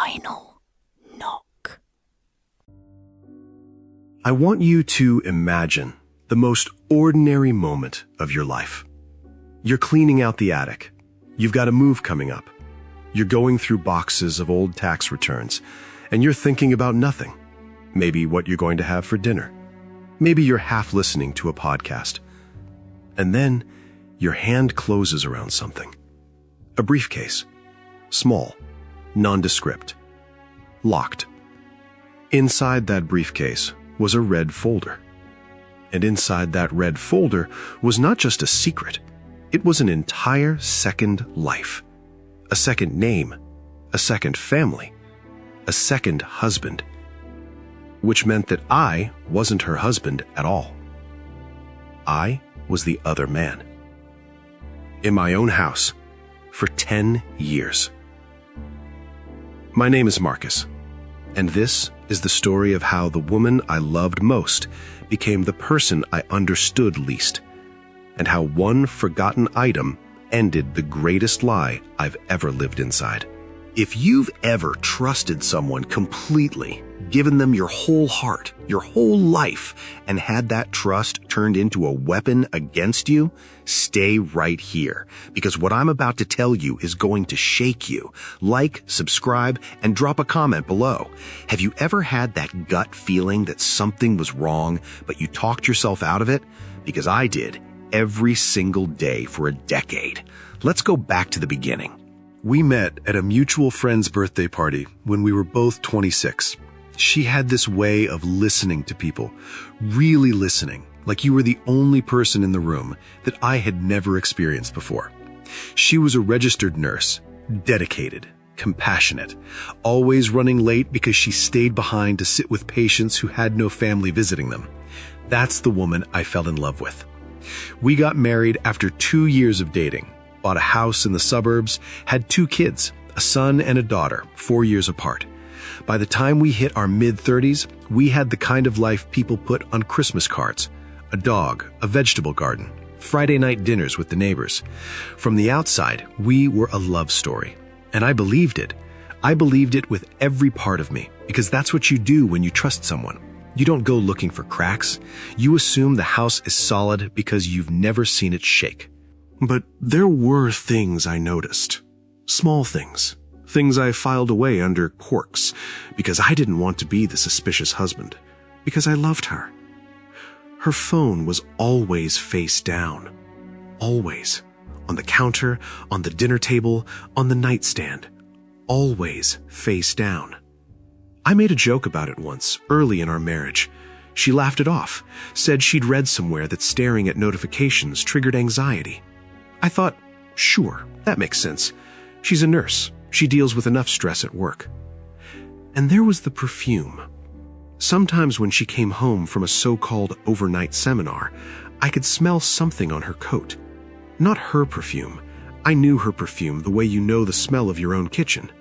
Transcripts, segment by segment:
final knock. I want you to imagine the most ordinary moment of your life. You're cleaning out the attic. You've got a move coming up. You're going through boxes of old tax returns, and you're thinking about nothing. Maybe what you're going to have for dinner. Maybe you're half listening to a podcast. And then your hand closes around something. A briefcase. Small, nondescript, locked. Inside that briefcase was a red folder. And inside that red folder was not just a secret. It was an entire second life. A second name. A second family. A second husband. Which meant that I wasn't her husband at all. I was the other man. In my own house. For 10 years. My name is Marcus, and this is the story of how the woman I loved most became the person I understood least, and how one forgotten item ended the greatest lie I've ever lived inside. If you've ever trusted someone completely, given them your whole heart, your whole life, and had that trust turned into a weapon against you, stay right here, because what I'm about to tell you is going to shake you. Like, subscribe, and drop a comment below. Have you ever had that gut feeling that something was wrong, but you talked yourself out of it? Because I did, every single day for a decade. Let's go back to the beginning. We met at a mutual friend's birthday party when we were both 26. She had this way of listening to people, really listening, like you were the only person in the room, that I had never experienced before. She was a registered nurse, dedicated, compassionate, always running late because she stayed behind to sit with patients who had no family visiting them. That's the woman I fell in love with. We got married after 2 years of dating, bought a house in the suburbs, had 2 kids, a son and a daughter, 4 years apart. By the time we hit our mid-30s, we had the kind of life people put on Christmas cards. A dog, a vegetable garden, Friday night dinners with the neighbors. From the outside, we were a love story. And I believed it. I believed it with every part of me, because that's what you do when you trust someone. You don't go looking for cracks. You assume the house is solid because you've never seen it shake. But there were things I noticed. Small things. Things I filed away under corks because I didn't want to be the suspicious husband. Because I loved her. Her phone was always face down. Always. On the counter, on the dinner table, on the nightstand. Always face down. I made a joke about it once, early in our marriage. She laughed it off, said she'd read somewhere that staring at notifications triggered anxiety. I thought, sure, that makes sense. She's a nurse. She deals with enough stress at work. And there was the perfume. Sometimes when she came home from a so-called overnight seminar, I could smell something on her coat. Not her perfume. I knew her perfume the way you know the smell of your own kitchen.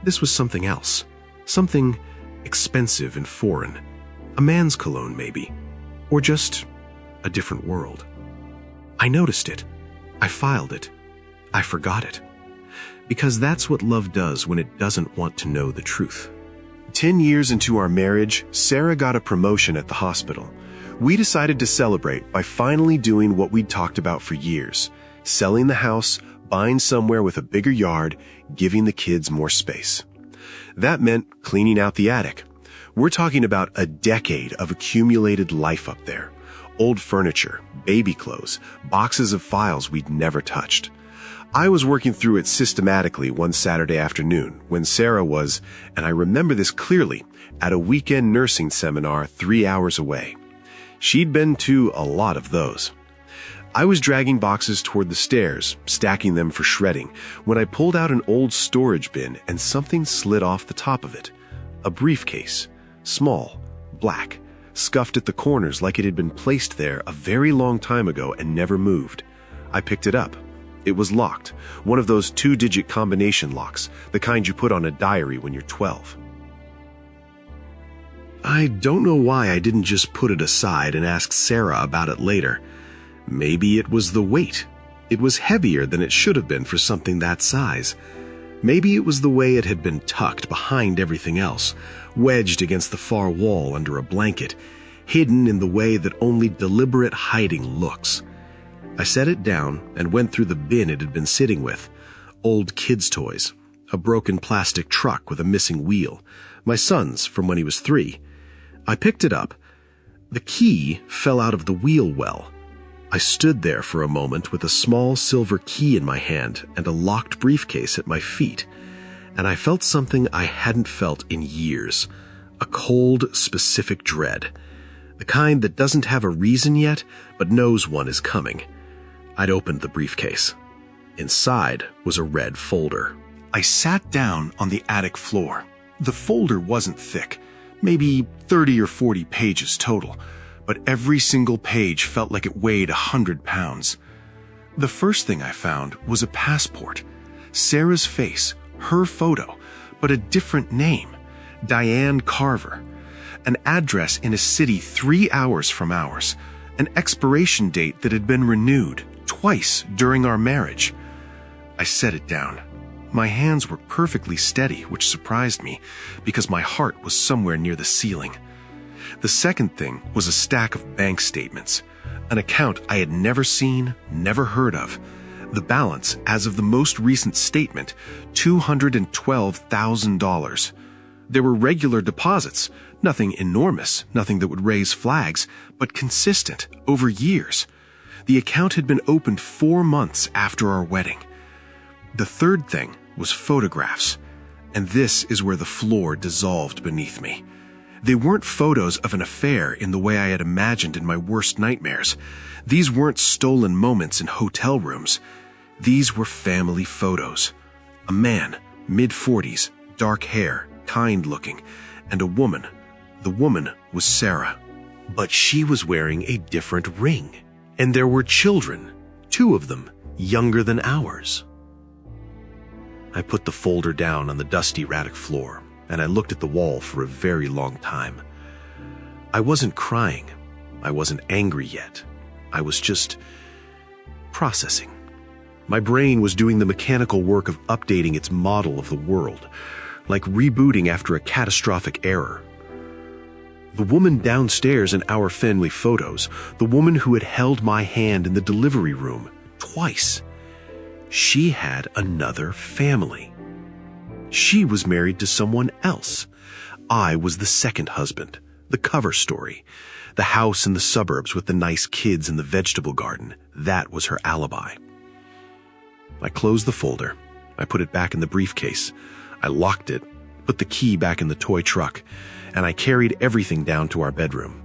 This was something else. Something expensive and foreign. A man's cologne, maybe. Or just a different world. I noticed it. I filed it. I forgot it. Because that's what love does when it doesn't want to know the truth. 10 years into our marriage, Sarah got a promotion at the hospital. We decided to celebrate by finally doing what we'd talked about for years. Selling the house, buying somewhere with a bigger yard, giving the kids more space. That meant cleaning out the attic. We're talking about a decade of accumulated life up there. Old furniture, baby clothes, boxes of files we'd never touched. I was working through it systematically one Saturday afternoon when Sarah was, and I remember this clearly, at a weekend nursing seminar 3 hours away. She'd been to a lot of those. I was dragging boxes toward the stairs, stacking them for shredding, when I pulled out an old storage bin and something slid off the top of it. A briefcase, small, black, scuffed at the corners like it had been placed there a very long time ago and never moved. I picked it up. It was locked, one of those 2-digit combination locks, the kind you put on a diary when you're 12. I don't know why I didn't just put it aside and ask Sarah about it later. Maybe it was the weight. It was heavier than it should have been for something that size. Maybe it was the way it had been tucked behind everything else, wedged against the far wall under a blanket, hidden in the way that only deliberate hiding looks. I set it down and went through the bin it had been sitting with. Old kids' toys, a broken plastic truck with a missing wheel, my son's from when he was 3. I picked it up. The key fell out of the wheel well. I stood there for a moment with a small silver key in my hand and a locked briefcase at my feet, and I felt something I hadn't felt in years, a cold, specific dread, the kind that doesn't have a reason yet, but knows one is coming. I'd opened the briefcase. Inside was a red folder. I sat down on the attic floor. The folder wasn't thick, maybe 30 or 40 pages total, but every single page felt like it weighed 100 pounds. The first thing I found was a passport. Sarah's face, her photo, but a different name, Diane Carver. An address in a city 3 hours from ours. An expiration date that had been renewed twice during our marriage. I set it down. My hands were perfectly steady, which surprised me, because my heart was somewhere near the ceiling. The second thing was a stack of bank statements, an account I had never seen, never heard of. The balance, as of the most recent statement, $212,000. There were regular deposits, nothing enormous, nothing that would raise flags, but consistent, over years. The account had been opened 4 months after our wedding. The third thing was photographs, and this is where the floor dissolved beneath me. They weren't photos of an affair in the way I had imagined in my worst nightmares. These weren't stolen moments in hotel rooms. These were family photos. A man, mid-40s, dark hair, kind-looking, and a woman. The woman was Sarah. But she was wearing a different ring. And there were children, 2 of them, younger than ours. I put the folder down on the dusty attic floor, and I looked at the wall for a very long time. I wasn't crying. I wasn't angry yet. I was just processing. My brain was doing the mechanical work of updating its model of the world, like rebooting after a catastrophic error. The woman downstairs in our family photos, the woman who had held my hand in the delivery room twice, she had another family. She was married to someone else. I was the second husband, the cover story. The house in the suburbs with the nice kids in the vegetable garden, that was her alibi. I closed the folder. I put it back in the briefcase. I locked it, put the key back in the toy truck, and I carried everything down to our bedroom.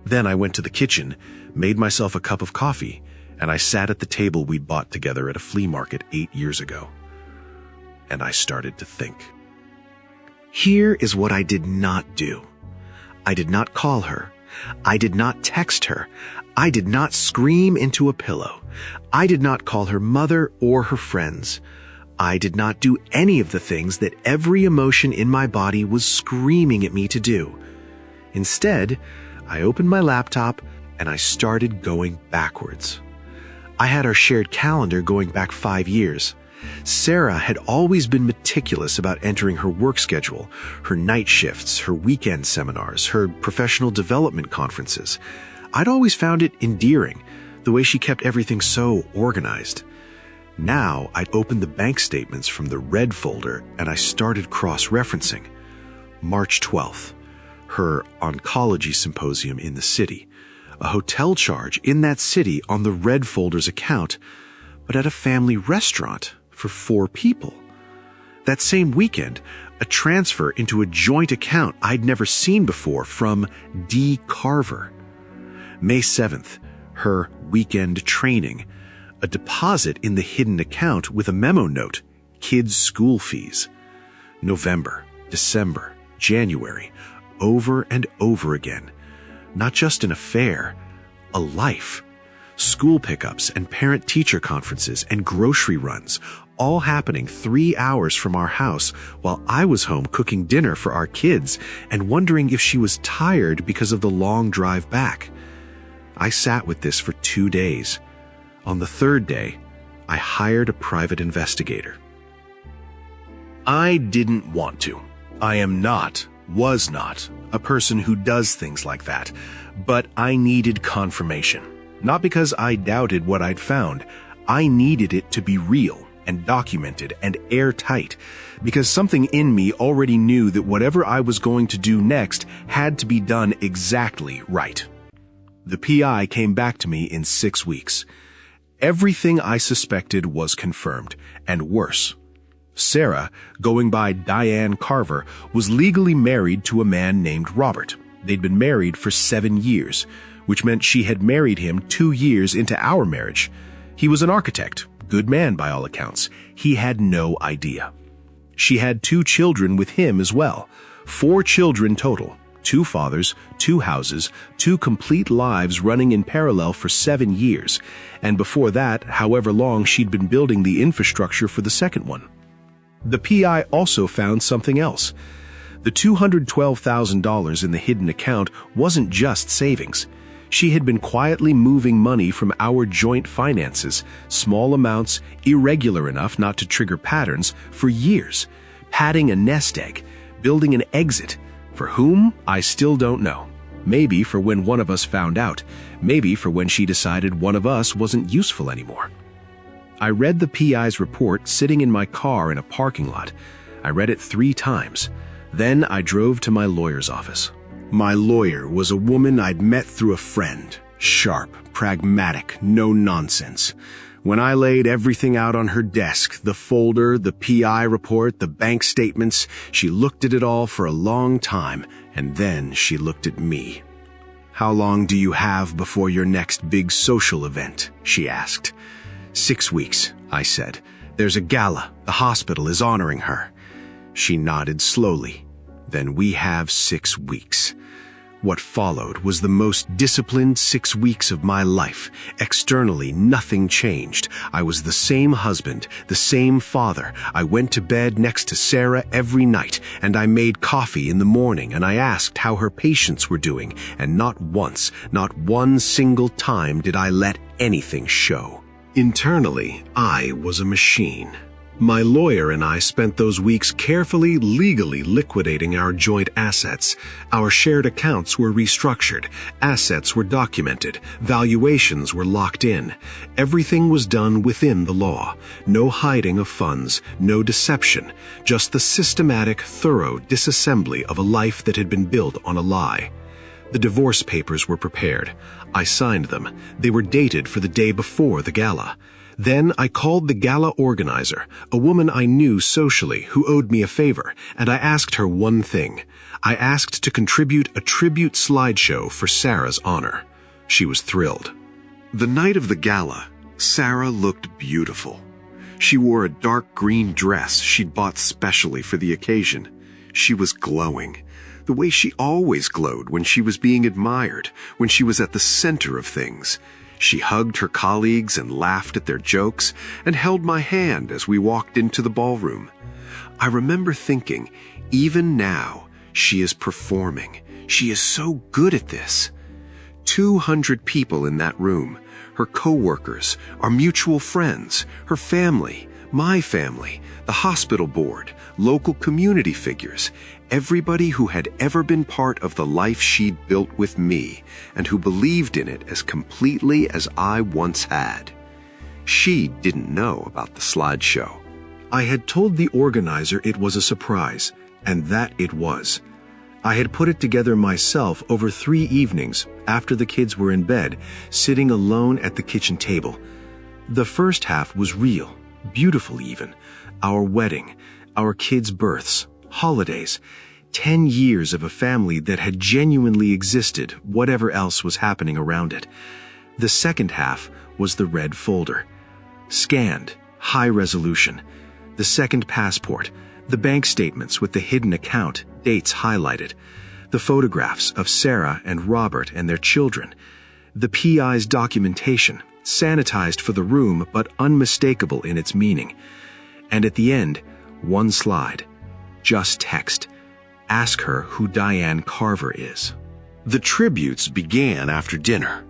Then I went to the kitchen, made myself a cup of coffee, and I sat at the table we'd bought together at a flea market 8 years ago. And I started to think. Here is what I did not do. I did not call her. I did not text her. I did not scream into a pillow. I did not call her mother or her friends. I did not do any of the things that every emotion in my body was screaming at me to do. Instead, I opened my laptop and I started going backwards. I had our shared calendar going back 5 years. Sarah had always been meticulous about entering her work schedule, her night shifts, her weekend seminars, her professional development conferences. I'd always found it endearing, the way she kept everything so organized. Now I'd opened the bank statements from the red folder and I started cross-referencing. March 12th, her oncology symposium in the city. A hotel charge in that city on the red folder's account, but at a family restaurant for 4 people. That same weekend, a transfer into a joint account I'd never seen before from D. Carver. May 7th, her weekend training. A deposit in the hidden account with a memo note, kids' school fees. November, December, January, over and over again. Not just an affair, a life. School pickups and parent-teacher conferences and grocery runs, all happening 3 hours from our house while I was home cooking dinner for our kids and wondering if she was tired because of the long drive back. I sat with this for 2 days. On the 3rd day, I hired a private investigator. I didn't want to. I am not, was not, a person who does things like that, but I needed confirmation. Not because I doubted what I'd found. I needed it to be real and documented and airtight, because something in me already knew that whatever I was going to do next had to be done exactly right. The PI came back to me in 6 weeks. Everything I suspected was confirmed, and worse. Sarah, going by Diane Carver, was legally married to a man named Robert. They'd been married for 7 years, which meant she had married him 2 years into our marriage. He was an architect, good man by all accounts. He had no idea. She had 2 children with him as well, 4 children total, 2 fathers, 2 houses, 2 complete lives running in parallel for 7 years, and before that, however long she'd been building the infrastructure for the second one. The PI also found something else. The $212,000 in the hidden account wasn't just savings. She had been quietly moving money from our joint finances, small amounts, irregular enough not to trigger patterns, for years, padding a nest egg, building an exit. For whom, I still don't know. Maybe for when one of us found out. Maybe for when she decided one of us wasn't useful anymore. I read the PI's report sitting in my car in a parking lot. I read it 3 times. Then I drove to my lawyer's office. My lawyer was a woman I'd met through a friend. Sharp, pragmatic, no nonsense. When I laid everything out on her desk, the folder, the PI report, the bank statements, she looked at it all for a long time, and then she looked at me. "How long do you have before your next big social event?" she asked. 6 weeks, I said. "There's a gala. The hospital is honoring her." She nodded slowly. "Then we have 6 weeks. What followed was the most disciplined 6 weeks of my life. Externally, nothing changed. I was the same husband, the same father. I went to bed next to Sarah every night, and I made coffee in the morning, and I asked how her patients were doing, and not once, not one single time did I let anything show. Internally, I was a machine. My lawyer and I spent those weeks carefully, legally liquidating our joint assets. Our shared accounts were restructured. Assets were documented. Valuations were locked in. Everything was done within the law. No hiding of funds, no deception, just the systematic, thorough disassembly of a life that had been built on a lie. The divorce papers were prepared. I signed them. They were dated for the day before the gala. Then I called the gala organizer, a woman I knew socially who owed me a favor, and I asked her one thing. I asked to contribute a tribute slideshow for Sarah's honor. She was thrilled. The night of the gala, Sarah looked beautiful. She wore a dark green dress she'd bought specially for the occasion. She was glowing, the way she always glowed when she was being admired, when she was at the center of things. She hugged her colleagues and laughed at their jokes and held my hand as we walked into the ballroom. I remember thinking, even now, she is performing. She is so good at this. 200 people in that room, her co-workers, our mutual friends, her family, my family, the hospital board, local community figures, everybody who had ever been part of the life she'd built with me and who believed in it as completely as I once had. She didn't know about the slideshow. I had told the organizer it was a surprise, and that it was. I had put it together myself over 3 evenings after the kids were in bed, sitting alone at the kitchen table. The first half was real, beautiful even. Our wedding, our kids' births, holidays, 10 years of a family that had genuinely existed, whatever else was happening around it. The second half was the red folder. Scanned, high resolution. The second passport, the bank statements with the hidden account, dates highlighted. The photographs of Sarah and Robert and their children. The PI's documentation, sanitized for the room but unmistakable in its meaning. And at the end, one slide. Just text. Ask her who Diane Carver is. The tributes began after dinner.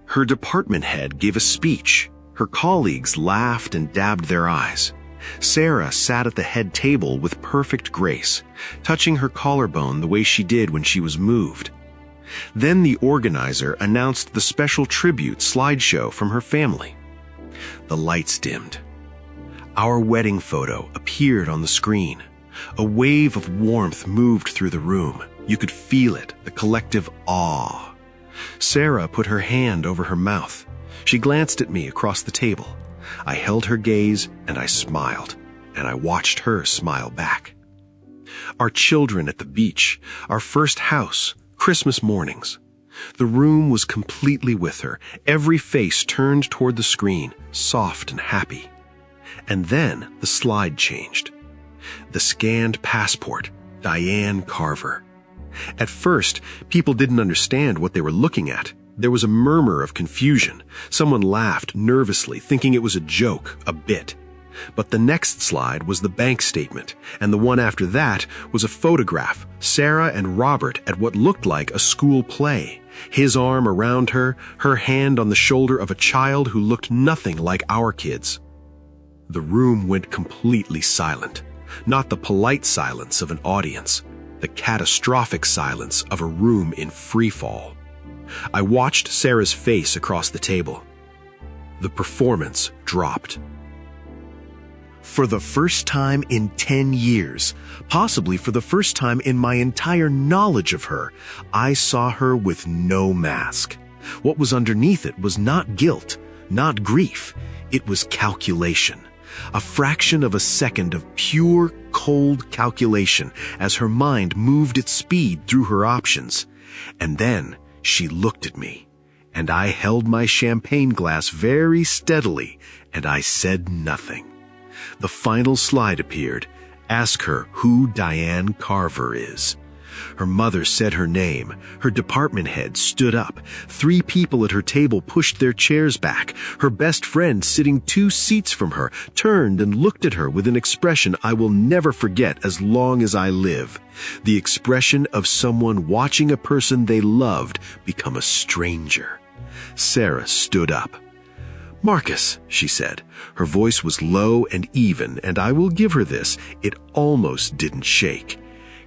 Her department head gave a speech. Her colleagues laughed and dabbed their eyes. Sarah sat at the head table with perfect grace, touching her collarbone the way she did when she was moved. Then the organizer announced the special tribute slideshow from her family. The lights dimmed. Our wedding photo appeared on the screen. A wave of warmth moved through the room. You could feel it, the collective awe. Sarah put her hand over her mouth. She glanced at me across the table. I held her gaze and I smiled, and I watched her smile back. Our children at the beach, our first house, Christmas mornings. The room was completely with her, every face turned toward the screen, soft and happy. And then the slide changed. The scanned passport, Diane Carver. At first, people didn't understand what they were looking at. There was a murmur of confusion. Someone laughed nervously, thinking it was a joke, a bit. But the next slide was the bank statement, and the one after that was a photograph, Sarah and Robert at what looked like a school play. His arm around her, her hand on the shoulder of a child who looked nothing like our kids. The room went completely silent. Not the polite silence of an audience, the catastrophic silence of a room in free fall. I watched Sarah's face across the table. The performance dropped. For the first time in 10 years, possibly for the first time in my entire knowledge of her, I saw her with no mask. What was underneath it was not guilt, not grief. It was calculation. A fraction of a second of pure, cold calculation as her mind moved at speed through her options. And then she looked at me, and I held my champagne glass very steadily, and I said nothing. The final slide appeared. Ask her who Diane Carver is. Her mother said her name. Her department head stood up. 3 people at her table pushed their chairs back. Her best friend, sitting 2 seats from her, turned and looked at her with an expression I will never forget as long as I live. The expression of someone watching a person they loved become a stranger. Sarah stood up. "Marcus," she said. Her voice was low and even, and I will give her this, it almost didn't shake.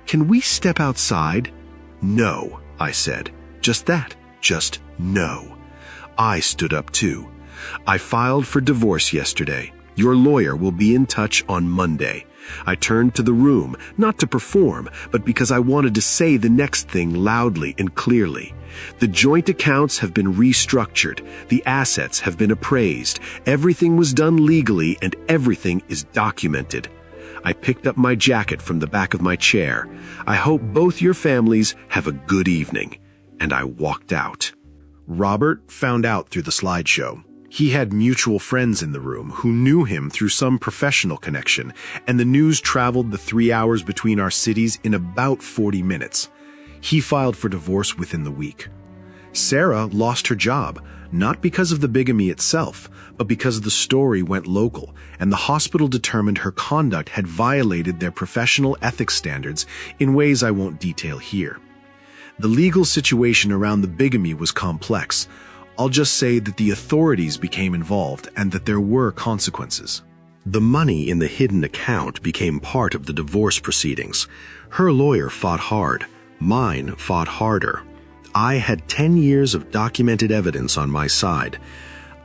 "Can we step outside?" "No," I said. Just that. Just no. I stood up too. "I filed for divorce yesterday. Your lawyer will be in touch on Monday." I turned to the room, not to perform, but because I wanted to say the next thing loudly and clearly. The joint accounts have been restructured. The assets have been appraised. Everything was done legally, and everything is documented. I picked up my jacket from the back of my chair. "I hope both your families have a good evening." And I walked out. Robert found out through the slideshow. He had mutual friends in the room who knew him through some professional connection, and the news traveled the 3 hours between our cities in about 40 minutes. He filed for divorce within the week. Sarah lost her job, not because of the bigamy itself, but because the story went local, and the hospital determined her conduct had violated their professional ethics standards in ways I won't detail here. The legal situation around the bigamy was complex. I'll just say that the authorities became involved and that there were consequences. The money in the hidden account became part of the divorce proceedings. Her lawyer fought hard. Mine fought harder. I had 10 years of documented evidence on my side.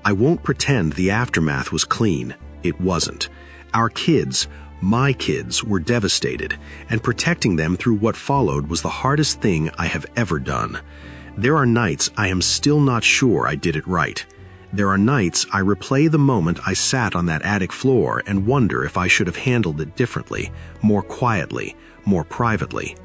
I won't pretend the aftermath was clean. It wasn't. Our kids, my kids, were devastated, and protecting them through what followed was the hardest thing I have ever done. There are nights I am still not sure I did it right. There are nights I replay the moment I sat on that attic floor and wonder if I should have handled it differently, more quietly, more privately.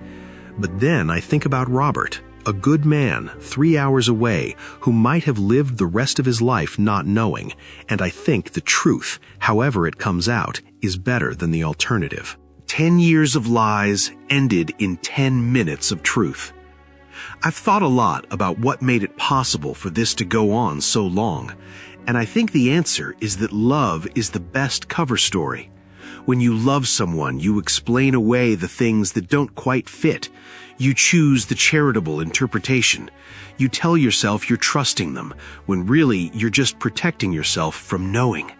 But then I think about Robert, a good man 3 hours away who might have lived the rest of his life not knowing, and I think the truth, however it comes out, is better than the alternative. 10 years of lies ended in 10 minutes of truth. I've thought a lot about what made it possible for this to go on so long, and I think the answer is that love is the best cover story. When you love someone, you explain away the things that don't quite fit. You choose the charitable interpretation. You tell yourself you're trusting them, when really you're just protecting yourself from knowing.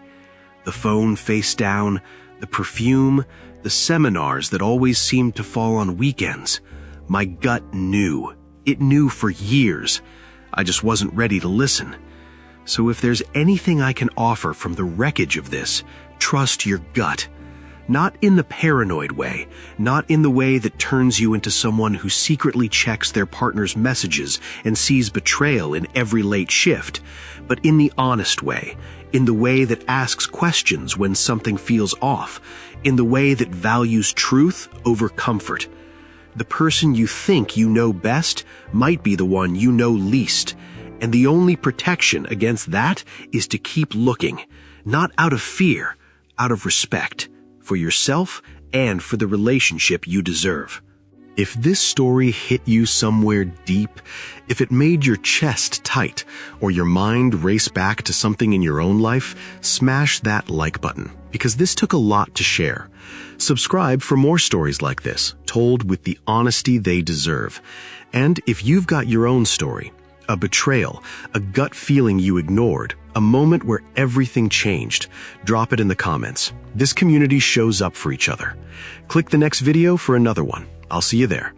The phone face down, the perfume, the seminars that always seemed to fall on weekends. My gut knew. It knew for years. I just wasn't ready to listen. So if there's anything I can offer from the wreckage of this, trust your gut. Not in the paranoid way, not in the way that turns you into someone who secretly checks their partner's messages and sees betrayal in every late shift, but in the honest way, in the way that asks questions when something feels off, in the way that values truth over comfort. The person you think you know best might be the one you know least, and the only protection against that is to keep looking, not out of fear, out of respect, for yourself and for the relationship you deserve. If this story hit you somewhere deep, if it made your chest tight or your mind race back to something in your own life, smash that like button, because this took a lot to share. Subscribe for more stories like this, told with the honesty they deserve. And if you've got your own story, a betrayal, a gut feeling you ignored, a moment where everything changed, drop it in the comments. This community shows up for each other. Click the next video for another one. I'll see you there.